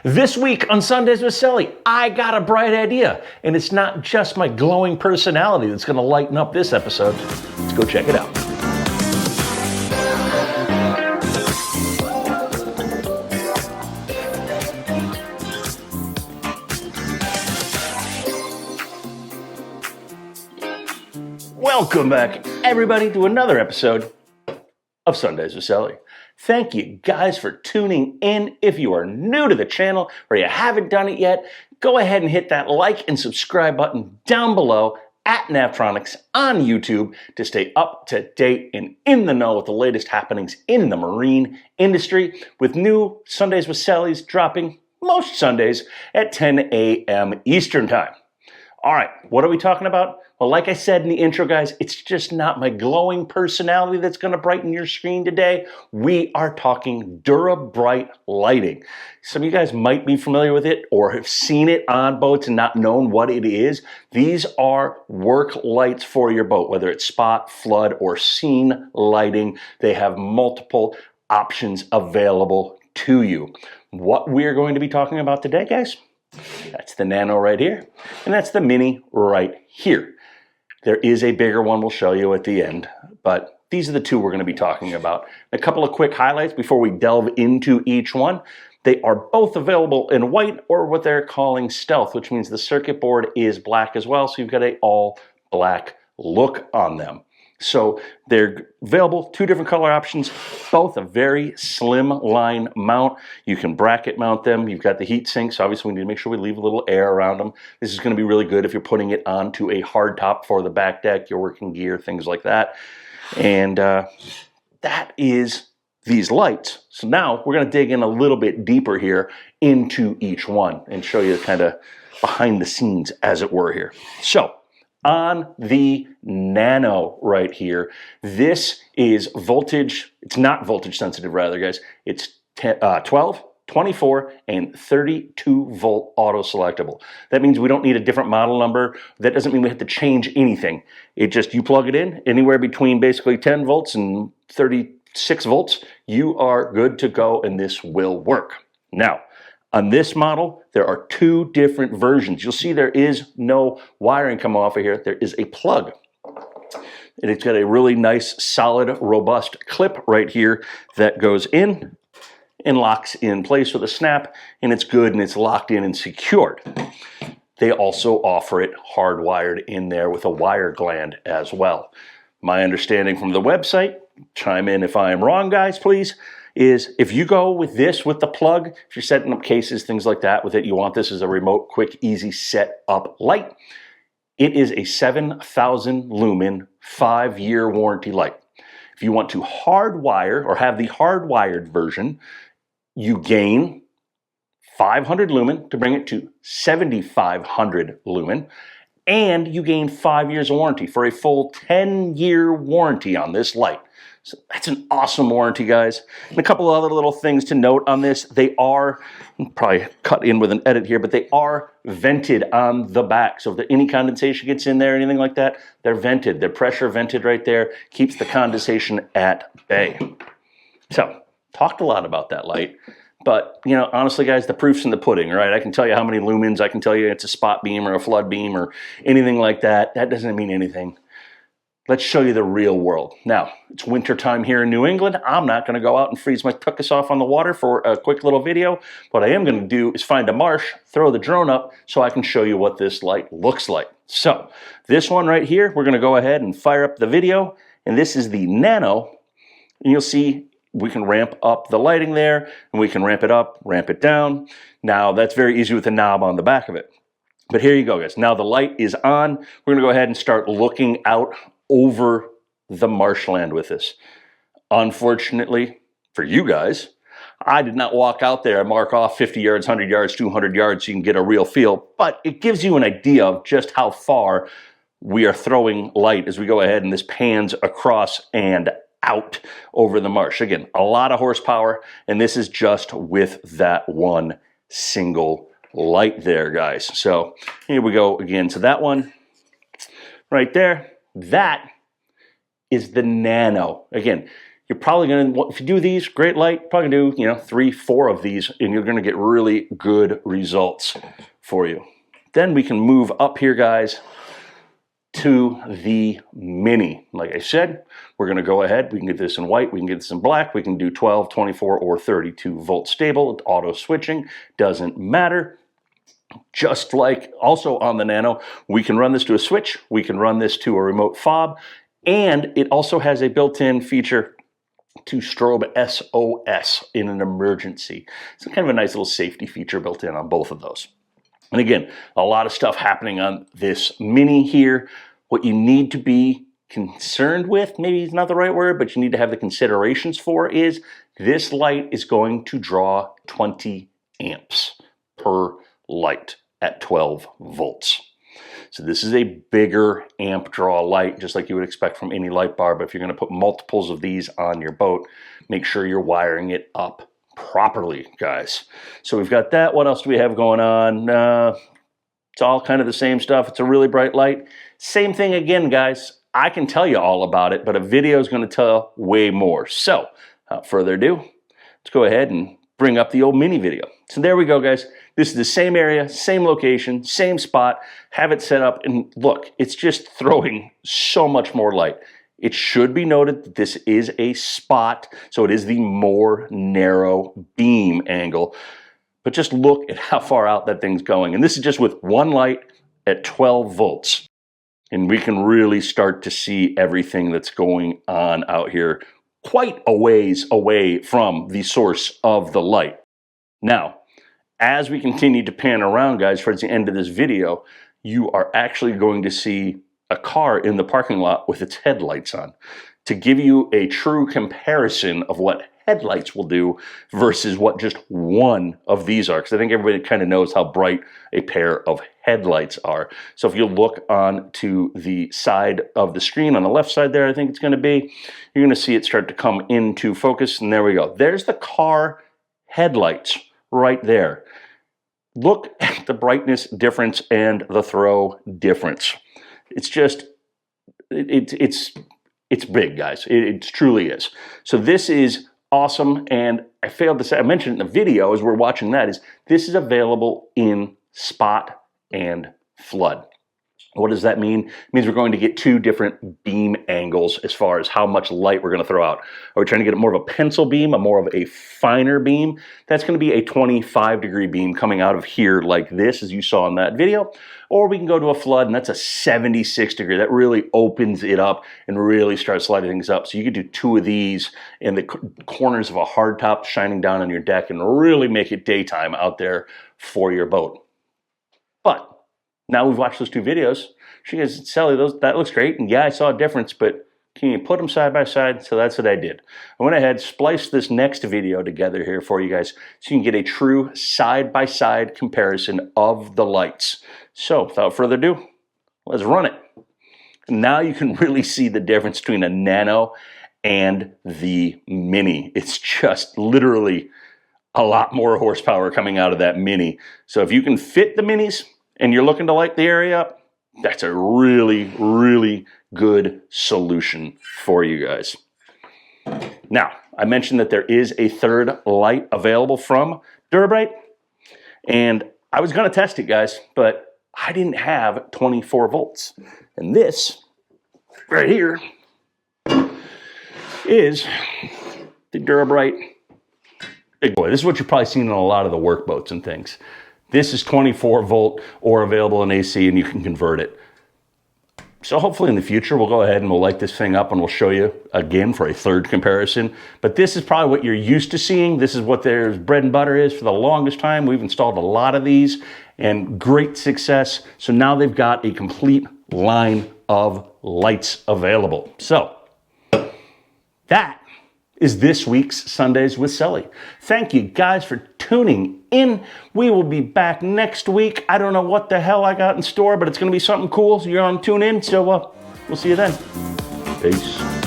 This week on Sundays with Sully, I got a bright idea, and it's not just my glowing personality that's going to lighten up this episode. Let's go check it out. Welcome back, everybody, to another episode of Sundays with Sully. Thank you guys for tuning in. If you are new to the channel or you haven't done it yet, go ahead and hit that like and subscribe button down below at Navtronics on YouTube to stay up to date and in the know with the latest happenings in the marine industry, with new Sundays with Sully's dropping most Sundays at 10 a.m. Eastern Time. All right, what are we talking about? Well, like I said in the intro, guys, it's just not my glowing personality that's going to brighten your screen today. We are talking DuraBrite lighting. Some of you guys might be familiar with it or have seen it on boats and not known what it is. These are work lights for your boat, whether it's spot, flood, or scene lighting. They have multiple options available to you. What we're going to be talking about today, guys, that's the Nano right here, and that's the Mini right here. There is a bigger one we'll show you at the end, but these are the two we're going to be talking about. A couple of quick highlights before we delve into each one. They are both available in white, or what they're calling stealth, which means the circuit board is black as well, so you've got an all black look on them. So they're available, two different color options, both a very slim line mount. You can bracket mount them. You've got the heat sink, so obviously we need to make sure we leave a little air around them. This is going to be really good if you're putting it onto a hard top for the back deck, your working gear, things like that. And that is these lights. So now we're going to dig in a little bit deeper here into each one and show you kind of behind the scenes, as it were, here. So on the Nano right here, this is voltage, it's not voltage sensitive rather, guys. It's 12, 24, and 32 volt auto selectable. That means we don't need a different model number. That doesn't mean we have to change anything. It just, you plug it in anywhere between basically 10 volts and 36 volts, you are good to go and this will work. Now, on this model, there are two different versions. You'll see there is no wiring coming off of here. There is a plug. And it's got a really nice, solid, robust clip right here that goes in and locks in place with a snap, and it's good and it's locked in and secured. They also offer it hardwired in there with a wire gland as well. My understanding from the website, chime in if I am wrong, guys, please, is if you go with this, with the plug, if you're setting up cases, things like that with it, you want this as a remote, quick, easy set up light. It is a 7,000 lumen, 5-year warranty light. If you want to hardwire or have the hardwired version, you gain 500 lumen to bring it to 7,500 lumen, and you gain 5 years of warranty for a full 10-year warranty on this light. So that's an awesome warranty, guys. And a couple of other little things to note on this. They are, probably cut in with an edit here, but they are vented on the back. So if any condensation gets in there, anything like that, they're vented. They're pressure vented right there. Keeps the condensation at bay. So, talked a lot about that light. But, you know, honestly, guys, the proof's in the pudding, right? I can tell you how many lumens. I can tell you it's a spot beam or a flood beam or anything like that. That doesn't mean anything. Let's show you the real world. Now, it's winter time here in New England. I'm not going to go out and freeze my tuchus off on the water for a quick little video. What I am going to do is find a marsh, throw the drone up so I can show you what this light looks like. So, this one right here, we're going to go ahead and fire up the video. And this is the Nano. And you'll see we can ramp up the lighting there, and we can ramp it up, ramp it down. Now, that's very easy with the knob on the back of it. But here you go, guys. Now the light is on. We're going to go ahead and start looking out over the marshland with this. Unfortunately for you guys, I did not walk out there and mark off 50 yards, 100 yards, 200 yards so you can get a real feel, but it gives you an idea of just how far we are throwing light as we go ahead and this pans across and out over the marsh. Again, a lot of horsepower, and this is just with that one single light there, guys. So here we go again. So that one right there, that is the Nano. Again, you're probably going to, if you do these, great light, probably do, 3, 4 of these, and you're going to get really good results for you. Then we can move up here, guys, to the Mini. Like I said, we're going to go ahead. We can get this in white. We can get this in black. We can do 12, 24, or 32 volt stable. Auto switching. Doesn't matter. Just like also on the Nano, we can run this to a switch. We can run this to a remote fob. And it also has a built-in feature to strobe SOS in an emergency. It's kind of a nice little safety feature built in on both of those. And again, a lot of stuff happening on this Mini here. What you need to be concerned with, maybe it's not the right word, but you need to have the considerations for is this light is going to draw 20 amps per light at 12 volts. So this is a bigger amp draw light, just like you would expect from any light bar, but if you're going to put multiples of these on your boat, make sure you're wiring it up properly, guys. So we've got that. What else do we have going on? It's all kind of the same stuff. It's a really bright light. Same thing again, guys. I can tell you all about it, but a video is going to tell way more. So without further ado, let's go ahead and bring up the old Mini video. So there we go, guys. This is the same area, same location, same spot. Have it set up, and look, it's just throwing so much more light. It should be noted that this is a spot, so it is the more narrow beam angle. But just look at how far out that thing's going. And this is just with one light at 12 volts. And we can really start to see everything that's going on out here quite a ways away from the source of the light. Now, as we continue to pan around, guys, towards the end of this video, you are actually going to see a car in the parking lot with its headlights on to give you a true comparison of what headlights will do versus what just one of these are. Because I think everybody kind of knows how bright a pair of headlights are. So if you look on to the side of the screen on the left side there, I think it's going to be, you're going to see it start to come into focus. And there we go. There's the car headlights right there. Look at the brightness difference and the throw difference. It's just, it's big, guys. It truly is. So this is awesome, and I failed to say, I mentioned in the video as we're watching that, is this is available in spot and flood. What does that mean? It means we're going to get 2 different beam angles as far as how much light we're going to throw out. Are we trying to get more of a pencil beam, a more of a finer beam? That's going to be a 25-degree beam coming out of here like this, as you saw in that video. Or we can go to a flood, and that's a 76-degree. That really opens it up and really starts lighting things up. So you could do 2 of these in the corners of a hardtop shining down on your deck and really make it daytime out there for your boat. But now we've watched those 2 videos. She goes, Sally, that looks great. And yeah, I saw a difference, but can you put them side by side? So that's what I did. I went ahead, spliced this next video together here for you guys so you can get a true side-by-side comparison of the lights. So without further ado, let's run it. And now you can really see the difference between a Nano and the Mini. It's just literally a lot more horsepower coming out of that Mini. So if you can fit the Minis and you're looking to light the area up, that's a really, really good solution for you guys. Now, I mentioned that there is a third light available from DuraBrite, and I was going to test it, guys, but I didn't have 24 volts. And this right here is the DuraBrite Big Boy. This is what you've probably seen on a lot of the work boats and things. This is 24 volt or available in AC, and you can convert it. So hopefully in the future, we'll go ahead and we'll light this thing up and we'll show you again for a third comparison. But this is probably what you're used to seeing. This is what their bread and butter is for the longest time. We've installed a lot of these and great success. So now they've got a complete line of lights available. So that is this week's Sundays with Sully. Thank you guys for tuning in. We will be back next week. I don't know what the hell I got in store, but it's going to be something cool. So you're on tune in. So we'll see you then. Peace.